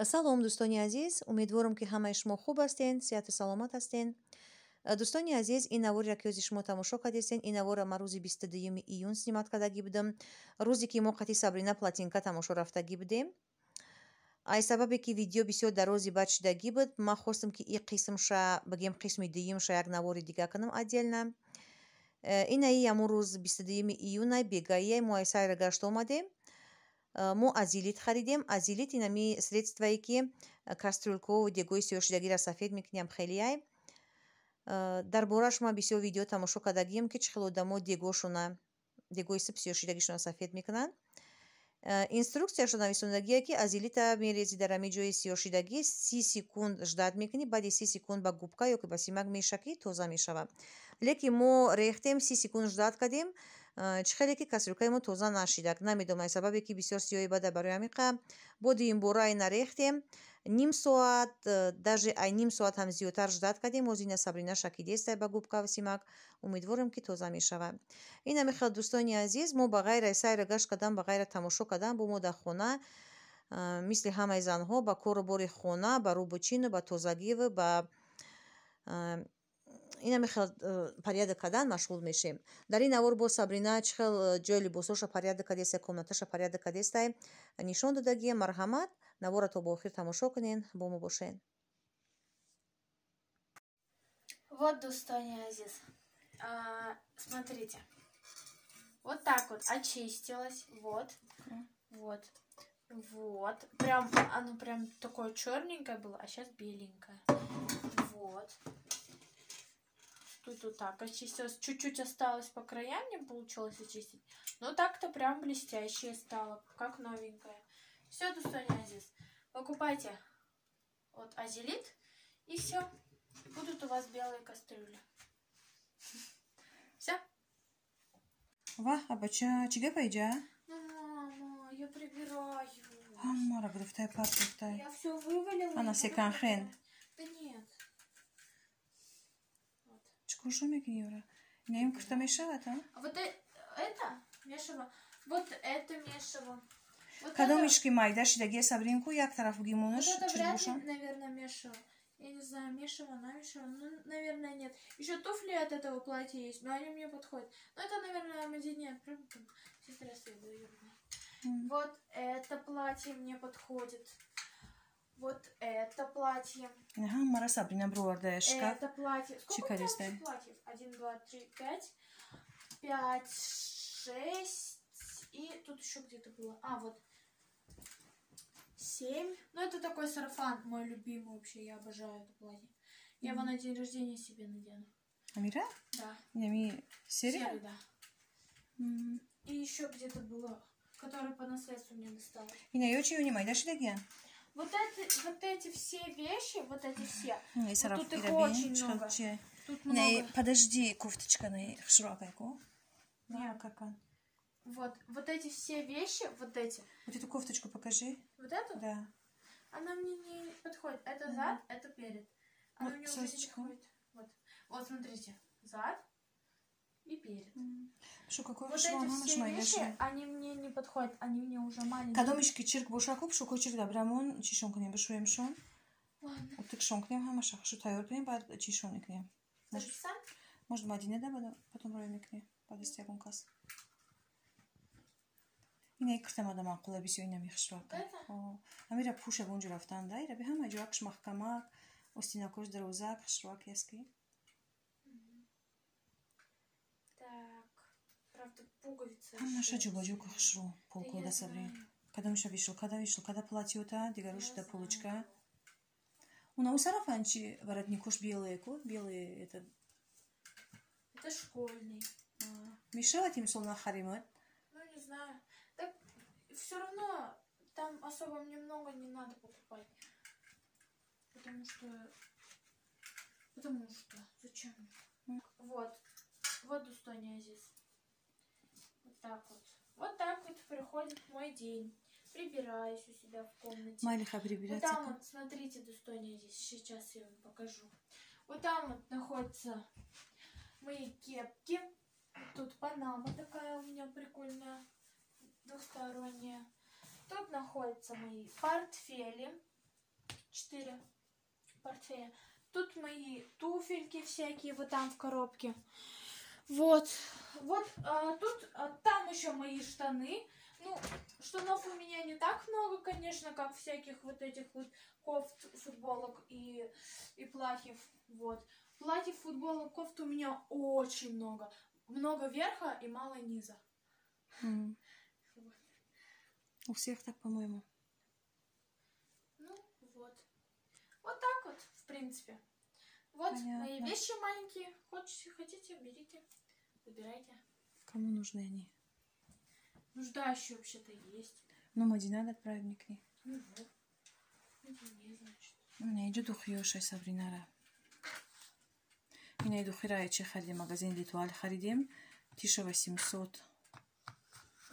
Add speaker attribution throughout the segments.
Speaker 1: салом дӯстони азиз, умедворам ки ҳамаи шумо хуб ҳастен, сеҳату саломат ҳастен. Дӯстони азиз, ин навореро ки ҳозир шумо тамошо кардестен, ин навора ман рӯзи 22 июн снимат кардагӣ будам, рӯзе ки мо қати Сабрина Платинка тамошо рафтагӣ будем. Ай сабабе ки видео бисёр дарози баъд шидагӣ буд, ман хостам ки ин қисмша бигем қисми дуюмша як навори дига кунам отдельно. Инаи ямун рӯз 22 июна бегаие мо ай сайра гашт омадем. Мо азилит харидем. Азилит инами средствое ки кастрюлькову дегои сиёҳшидагиро сафед мекунем хеле ай. Дар бораш ман бисёр видео тамошо кардагиам ки чӣ хел одамо дегои сиб сиёҳшидагишона сафед мекунанд. Инструкцияшо нависондагие ки азилита мерези дар ҳами ҷои сиёҳшидагӣ 30 секунд ждат мекунӣ, баъди 30 секунд ба губка ё ки ба симак мешакӣ, тоза мешавад. Лекин мо рехтем, 30 секунд ждат кардем, чӣ хеле ки кастрюлькаи мо тоза нашидак. Намедонам сабабе ки бисёр сиёҳи бада барои ҳамиқа. Бо дуюмбора айна рехтем, ним соат, даже ай ним соат ҳам зиёдтар ждат кардем. Ҳозир ина Сабрина шакидеста ба губка ва симак. Умедворам ки тоза мешавад. Ина мехел дӯстони азиз, мо ба ғайра сайра гашт кардан, ба ғайра тамошо кардан, бо мо дар хона мисли ҳамаи занҳо ба кору бори хона, ба рӯбучину, ба тозагиву, ба ина мехел порядок кардан машғул мешем. Дар ин навор бо Сабрина чӣ хел ҷои либосоша порядок кардеста, комнаташа порядок кардеста нишон додагием. Марҳамат, навора то бо охир тамошо кунен, бо мо бошен.
Speaker 2: Вот, достони азиз, смотрите, вот так вот очистилась, вот, прям оно прям такое черненькое было, а сейчас беленькое, вот. Тут вот так очистилось, чуть-чуть осталось по краям, не получилось очистить, но так-то прям блестящее стало, как новенькое. Все, достони азиз, покупайте вот азилит, и все. Будут у вас белые кастрюли. Все?
Speaker 1: Ва, абача, чига пайджа?
Speaker 2: Ну, мама, я прибираю.
Speaker 1: Мара, грифтай, паприфтай.
Speaker 2: Я все вывалила.
Speaker 1: Она секанхен.
Speaker 2: Да нет. Вот.
Speaker 1: Чекушу мекиневра? Не им как-то мешала, да?
Speaker 2: А вот это мешево. Вот это мешево. Вот
Speaker 1: когда мишки майда шидагия Сабринку, як тарафу гимонуш?
Speaker 2: Вот это вряд ли, наверное, мешево. Я не знаю, мешево, намешево. Ну, наверное, нет. Еще туфли от этого платья есть, но они мне подходят. Но это, наверное, мадине. Сейчас я Вот это платье мне подходит. Вот это платье.
Speaker 1: Ага, Мара Сабрина бровардешка.
Speaker 2: Это платье. Сколько у тебя платьев? 1, 2, 3, 5. 5, 6. И тут еще где-то было. А, вот. 7. Ну, это такой сарафан, мой любимый вообще. Я обожаю это платье. Я его на день рождения себе надену.
Speaker 1: Амира?
Speaker 2: Да.
Speaker 1: Нами серия?
Speaker 2: Серый, да. И еще где-то было, которое по наследству мне досталось.
Speaker 1: И на очень внимай, да, шидагия?
Speaker 2: Вот эти все вещи, вот эти все.
Speaker 1: Вот
Speaker 2: тут их очень много. Тут много.
Speaker 1: Подожди, кофточка на широкая.
Speaker 2: Да,
Speaker 1: какая.
Speaker 2: Вот эти все вещи, вот эти.
Speaker 1: Вот эту кофточку покажи.
Speaker 2: Вот эту?
Speaker 1: Да.
Speaker 2: Она мне не подходит. Это зад, это перед. Она
Speaker 1: вот
Speaker 2: мне уже не подходит. Вот смотрите. Зад и перед.
Speaker 1: Что, какой
Speaker 2: вот эти все вещи, они мне не подходят. Они мне уже маленькие.
Speaker 1: Когда мишки чирк бошакуп, шо кой чирк добрамон, чишон кунем, бешуем шон.
Speaker 2: Ладно.
Speaker 1: Вот так шон кунем, хамашах, шо тайор кунем, бад чишон кунем. Может, Мадине да, потом роем кунем, падестягун кас. ина икртам адам ақула бисёр ина мехшвака. Амира пуша гонжу рафтан да, ира бихама ҷоакш махкама, остинакош дарозак, хшвак яски.
Speaker 2: Так, правда пуговицы.
Speaker 1: Ам наша ҷобаҷоку хшро, полко да сабри. Когда миша вишел, когда платьёта, дигаруш да полочка. У сарафанчи воротникош белые, белые это.
Speaker 2: Это школьный.
Speaker 1: Мешала тем сол нахаримат?
Speaker 2: Ну не знаю. Так все равно там особо мне много не надо покупать. Потому что зачем? Вот достони азиз. Вот так вот приходит мой день. Прибираюсь у себя в комнате.
Speaker 1: Майлиха прибирается.
Speaker 2: Вот там вот, смотрите, достони азиз. Сейчас я вам покажу. Вот там вот находятся мои кепки. Тут панама такая у меня прикольная, двухсторонняя. Тут находятся мои портфели. 4 портфеля. Тут мои туфельки всякие, вот там в коробке. Вот. Тут, там еще мои штаны. Ну, штанов у меня не так много, конечно, как всяких вот этих вот кофт, футболок и платьев. Вот. Платьев, футболок, кофт у меня очень много. Много верха и мало низа.
Speaker 1: Вот. У всех так, по-моему.
Speaker 2: Ну, вот. Вот так вот, в принципе. Вот. Понятно. Мои вещи маленькие. Хотите, берите. Выбирайте.
Speaker 1: Кому нужны они?
Speaker 2: Нуждающие вообще-то есть.
Speaker 1: Ну, Мадина отправим к ней.
Speaker 2: Ну вот. Не, значит.
Speaker 1: Не идет ухиёшай Сабринара. Меня иду хирая чехали магазин Литуаль харидем. 1800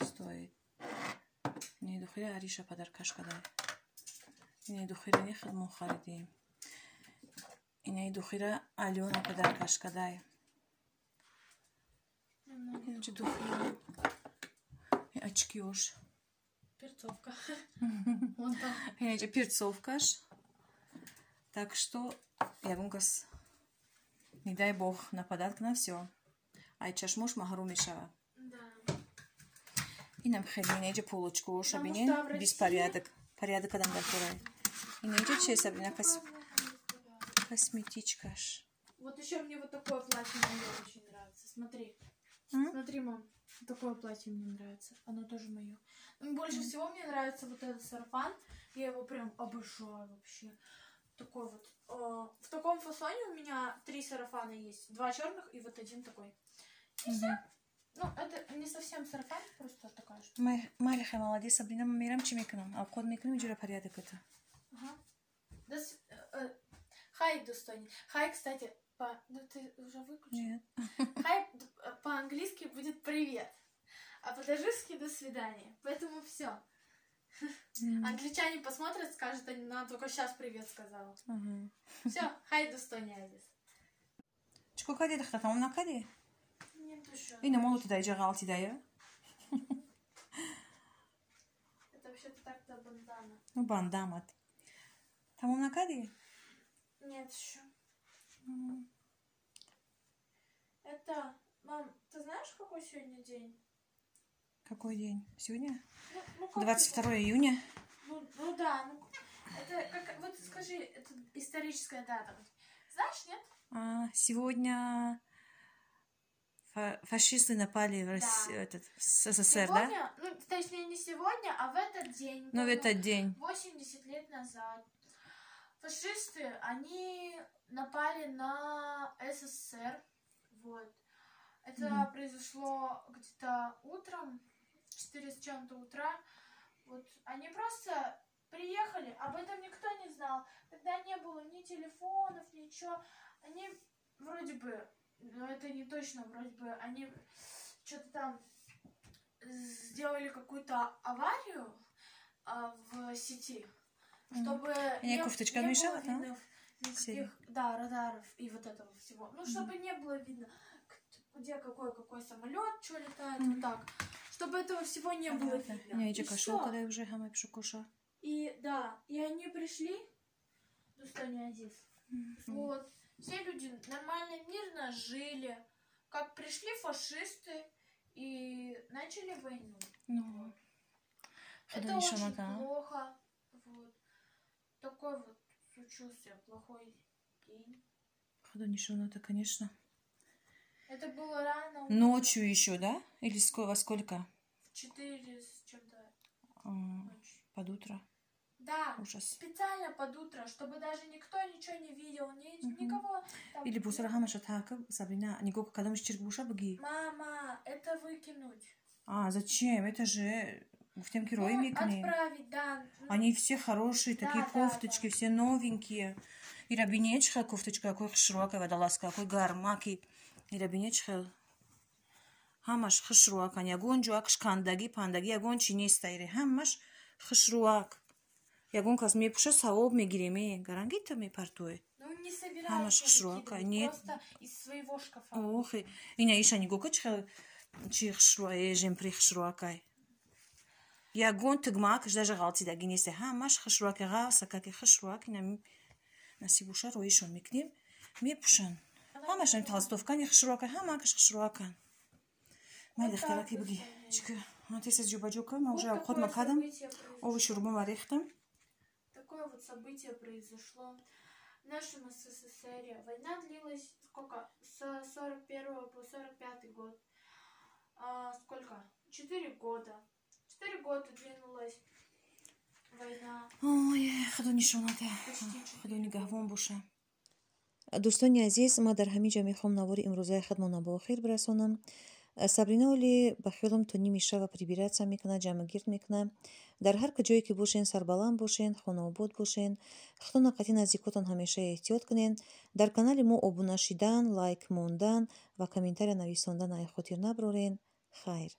Speaker 1: стоит. Меня иду хирая Ариша подаркаш кадай. Меня иду хирая не хадму харидем. Меня иду хирая Алена подаркаш кадай. Иначе духи. Очки уж.
Speaker 2: Перцовка.
Speaker 1: Иначе перцовкаш. Так что я гункас. Не дай бог на подарок на все. Ай чашмуш махару мешава.
Speaker 2: Да.
Speaker 1: И нам иначе полочку шабинен беспорядок. Порядок адам датурай. Иначе че Сабрина косметичкаш.
Speaker 2: Вот еще мне вот такое платье мне очень нравится. Смотри. Смотри, мам. Такое платье мне нравится. Оно тоже мое. Но больше всего мне нравится вот этот сарафан. Я его прям обожаю вообще. Такой вот. В таком фасоне у меня 3 сарафана есть. 2 черных и вот один такой. И все. Ну, это не совсем сарафан, просто такая штука.
Speaker 1: Малиха, молодец, Сабрина, мы мирам чемеканом. А код меканом джура порядок это.
Speaker 2: Ага. Хай, Дустони. Хай, кстати, ну ты уже выключил?
Speaker 1: Нет.
Speaker 2: Хай по-английски будет привет. А по-таджикски до свидания. Поэтому все. Англичане посмотрят, скажут, она только сейчас привет сказала. Все, хай Дустони Азис.
Speaker 1: Чко кади дахта там на кади?
Speaker 2: Нет еще.
Speaker 1: И на молоту дай джагалти дая.
Speaker 2: Это вообще-то так-то бандана.
Speaker 1: Ну бандамат. Там на кади?
Speaker 2: Нет еще. Это, мам, ты знаешь, какой сегодня день?
Speaker 1: Какой день? Сегодня?
Speaker 2: Ну,
Speaker 1: 22 июня.
Speaker 2: Ну да, ну это как, вот скажи, это историческая дата. Знаешь, нет?
Speaker 1: Сегодня фашисты напали в СССР,
Speaker 2: сегодня, да? Ну, точнее, не сегодня, а в этот день.
Speaker 1: Ну, в этот день.
Speaker 2: 80 лет назад. Фашисты, они напали на СССР. Вот. Это произошло где-то утром, 4 с чем-то утра. Вот. Они просто приехали, об этом никто не знал. Тогда не было ни телефонов, ничего. Они вроде бы, но это не точно, вроде бы, они что-то там сделали какую-то аварию в сети, чтобы не было видно никаких, да, радаров и вот этого всего. Ну, чтобы не было видно, где какой самолет, что летает, вот так. Чтобы этого всего не было видно. И да, и они пришли, Дустони Азиз. Вот. Все люди нормально, мирно жили. Как пришли фашисты и начали войну.
Speaker 1: Ну,
Speaker 2: это очень плохо. Вот. Такой вот случился плохой день.
Speaker 1: Ходонишоно-то, конечно.
Speaker 2: Это было рано.
Speaker 1: Ночью еще, да? Или во сколько?
Speaker 2: В 4 с чем-то.
Speaker 1: Под утро?
Speaker 2: Да,
Speaker 1: ужас.
Speaker 2: Специально под утро, чтобы даже никто ничего не видел, никого. Там...
Speaker 1: Или бусарахама шатака, Сабрина, никого когда мы чиргуша бги.
Speaker 2: Мама, это выкинуть.
Speaker 1: Зачем? Это же в тем герои микни.
Speaker 2: Отправить, да.
Speaker 1: Они все хорошие, такие кофточки, все новенькие. И рабинечха кофточка, какой хшруака, водолазка, какой гармаки. И рабинечха. Хамаш хшруак, они агонджуак, шкандаги, пандаги, агончи не стайри. Хамаш хшруак. Ягон казме пуша саоб мегиреме, гарангита ми партует.
Speaker 2: Ну не собираюсь
Speaker 1: нет.
Speaker 2: Просто из своего шкафа.
Speaker 1: Ох, и не иша не гокачха, чи хшруа, ежем при хшруакай.
Speaker 3: ягон тыгмак даже галти дагинесе ҳамаш хишруакега сакаки хишруак инами насибуша роишон мекунем мепушан ҳамашам толстовкани хишруака ҳамакаш хишруакан майда хтараки буги чика тесес ҷубаҷука ма уже обход макадам оби шурбама рехтам.
Speaker 2: Такое вот событие произошло в нашем СССР. Война длилась сколько? С 41 по 45 год. Сколько? 4 года. 4 года длинулась война.
Speaker 3: Ой, худо нишоната. Худо нигаҳвон боша.
Speaker 1: دوستانی عزیز ما در همین جا میخوام نوار امروزه خودمان با خیر برسانم. سابرینا ولی با خیالم تو نیمی شب پریبیراتسا میکنه جمع گیرد میکنه. در هر کجایی که باشین سربالان باشین خانه آباد باشین خطون قطعی نزدیکاتان همیشه احتیاط کنین. در کانال ما ابونه شدن لایک موندن و کامنتاری نویساندن ای خاطر نبرارین. خیر